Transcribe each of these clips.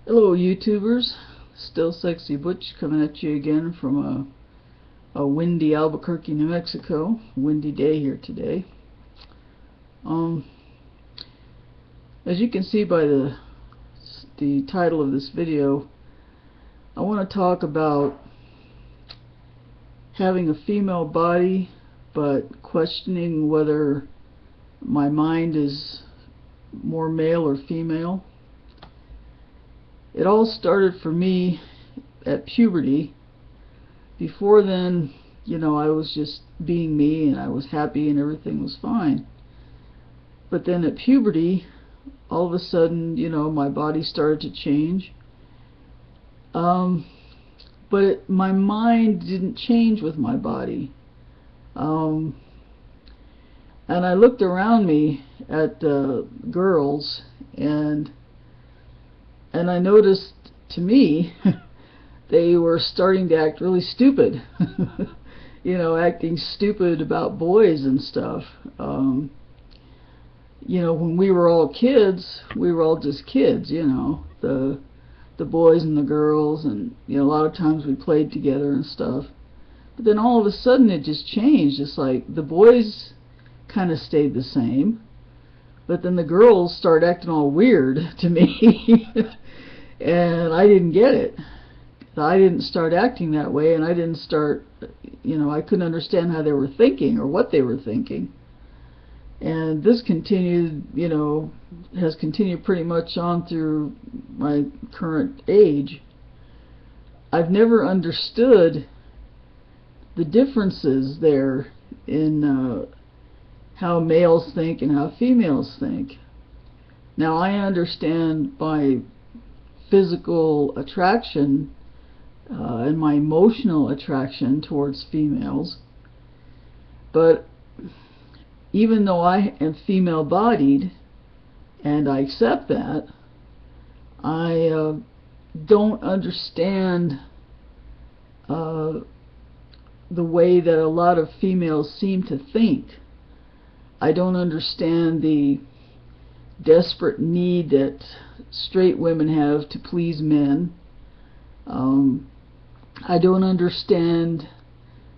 Hello YouTubers, Still Sexy Butch coming at you again from a windy Albuquerque, New Mexico. Windy day here today. Um, as you can see by the title of this video, I want to talk about having a female body but questioning whether my mind is more male or female. It all started for me at puberty. Before then, I was just being me and I was happy and everything was fine. But then at puberty, all of a sudden, my body started to change. But my mind didn't change with my body. And I looked around me at girls, and I noticed, to me, they were starting to act really stupid. Acting stupid about boys and stuff. When we were all kids, we were all just kids, the boys and the girls, and a lot of times we played together and stuff. But then all of a sudden it just changed. It's like the boys kind of stayed the same, but then the girls started acting all weird to me. And I didn't get it. I didn't start acting that way, and I didn't start, I couldn't understand how they were thinking or what they were thinking. And this continued, has continued pretty much on through my current age. I've never understood the differences there in how males think and how females think. Now, I understand by physical attraction and my emotional attraction towards females, but even though I am female bodied and I accept that, I don't understand the way that a lot of females seem to think. I don't understand the desperate need that straight women have to please men. I don't understand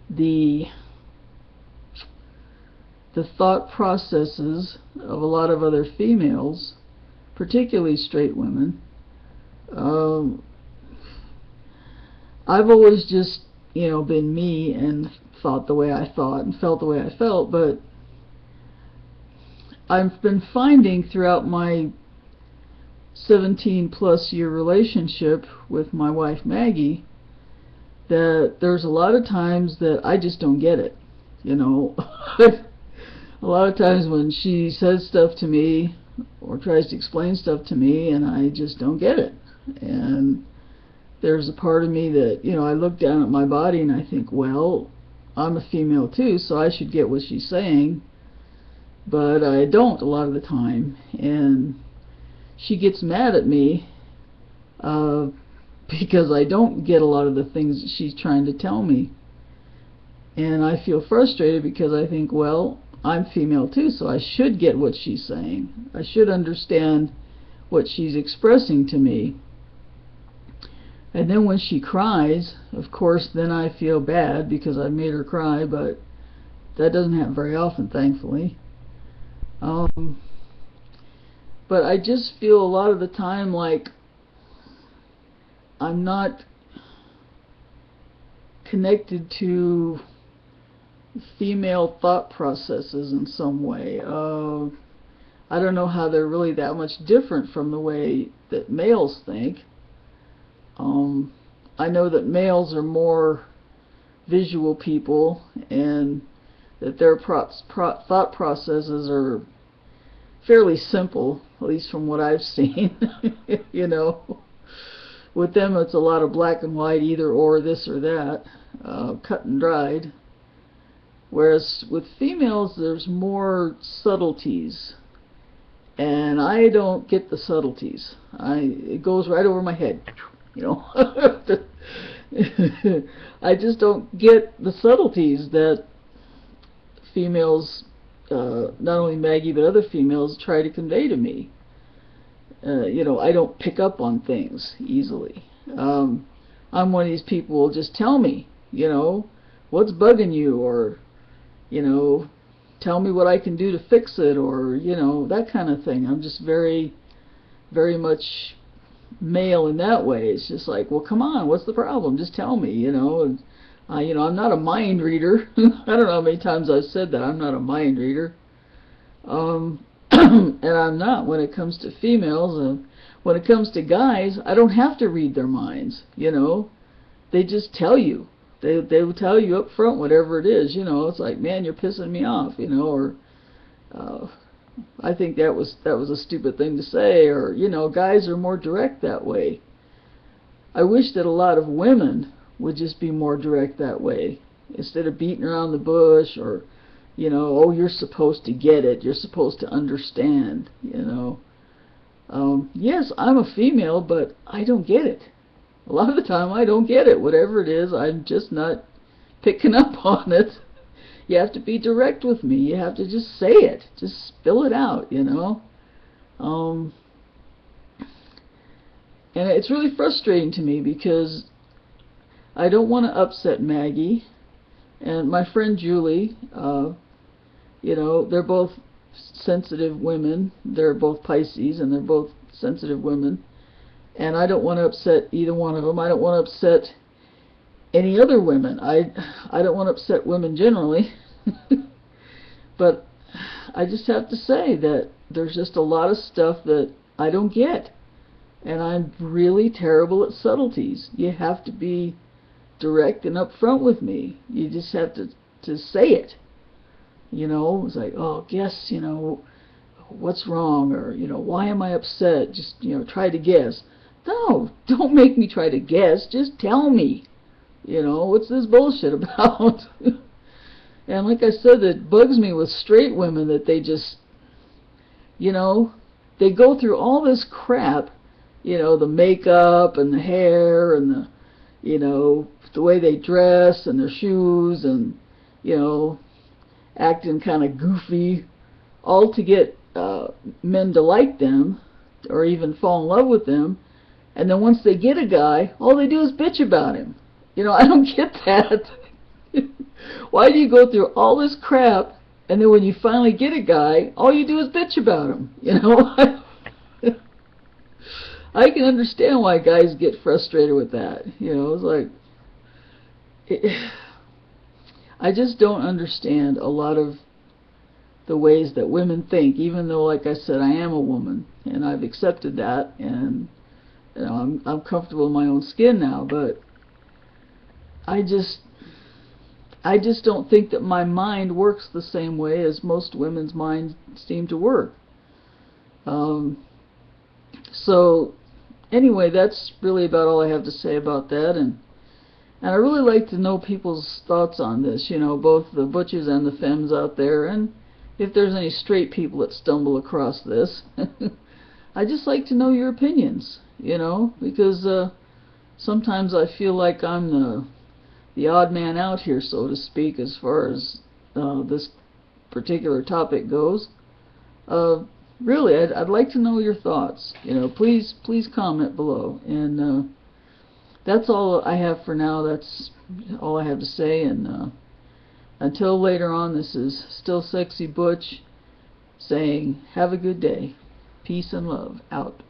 the thought processes of a lot of other females, particularly straight women. I've always just, been me and thought the way I thought and felt the way I felt, but I've been finding throughout my 17-plus year relationship with my wife Maggie that there's a lot of times that I just don't get it. A lot of times when she says stuff to me or tries to explain stuff to me, and I just don't get it. And there's a part of me that, I look down at my body and I think, well, I'm a female too, so I should get what she's saying. But I don't a lot of the time, and she gets mad at me because I don't get a lot of the things that she's trying to tell me. And I feel frustrated because I think, well, I'm female too, so I should get what she's saying. I should understand what she's expressing to me. And then when she cries, of course, then I feel bad because I made her cry, but that doesn't happen very often, thankfully. But I just feel a lot of the time like I'm not connected to female thought processes in some way. I don't know how they're really that much different from the way that males think. I know that males are more visual people, and that their thought processes are fairly simple, at least from what I've seen. With them it's a lot of black and white, either or, this or that, cut and dried. Whereas with females there's more subtleties, and I don't get the subtleties. It goes right over my head. I just don't get the subtleties that females, not only Maggie but other females, try to convey to me. I don't pick up on things easily. I'm one of these people who will just tell me, what's bugging you, or, tell me what I can do to fix it, or, that kind of thing. I'm just very, very much male in that way. It's just like, well, come on, what's the problem? Just tell me, And, I'm not a mind reader. I don't know how many times I've said that. I'm not a mind reader. And I'm not when it comes to females. When it comes to guys, I don't have to read their minds, They just tell you. They will tell you up front whatever it is, It's like, man, you're pissing me off, or I think that was a stupid thing to say, or, guys are more direct that way. I wish that a lot of women would just be more direct that way, instead of beating around the bush, or, oh, you're supposed to get it, you're supposed to understand, Yes, I'm a female, but I don't get it. A lot of the time I don't get it. Whatever it is, I'm just not picking up on it. You have to be direct with me. You have to just say it. Just spill it out, And it's really frustrating to me because I don't want to upset Maggie and my friend Julie. They're both sensitive women. They're both Pisces, and they're both sensitive women. And I don't want to upset either one of them. I don't want to upset any other women. I don't want to upset women generally. But I just have to say that there's just a lot of stuff that I don't get. And I'm really terrible at subtleties. You have to be direct and upfront with me. You just have to say it. It's like, oh, guess, what's wrong, or, why am I upset? Just, try to guess. No, don't make me try to guess. Just tell me. What's this bullshit about? And like I said, it bugs me with straight women that they just, they go through all this crap, the makeup and the hair and the way they dress and their shoes and, acting kind of goofy, all to get men to like them or even fall in love with them. And then once they get a guy, all they do is bitch about him. I don't get that. Why do you go through all this crap, and then when you finally get a guy, all you do is bitch about him? I can understand why guys get frustrated with that. It's like, I just don't understand a lot of the ways that women think, even though, like I said, I am a woman, and I've accepted that, and I'm comfortable in my own skin now, but I just don't think that my mind works the same way as most women's minds seem to work. So anyway, that's really about all I have to say about that, and I really like to know people's thoughts on this, both the butches and the femmes out there, and if there's any straight people that stumble across this. I just like to know your opinions, because sometimes I feel like I'm the odd man out here, so to speak, as far as this particular topic goes. Really, I'd like to know your thoughts. Please comment below. And that's all I have for now. That's all I have to say. And until later on, this is Still Sexy Butch saying, have a good day. Peace and love. Out.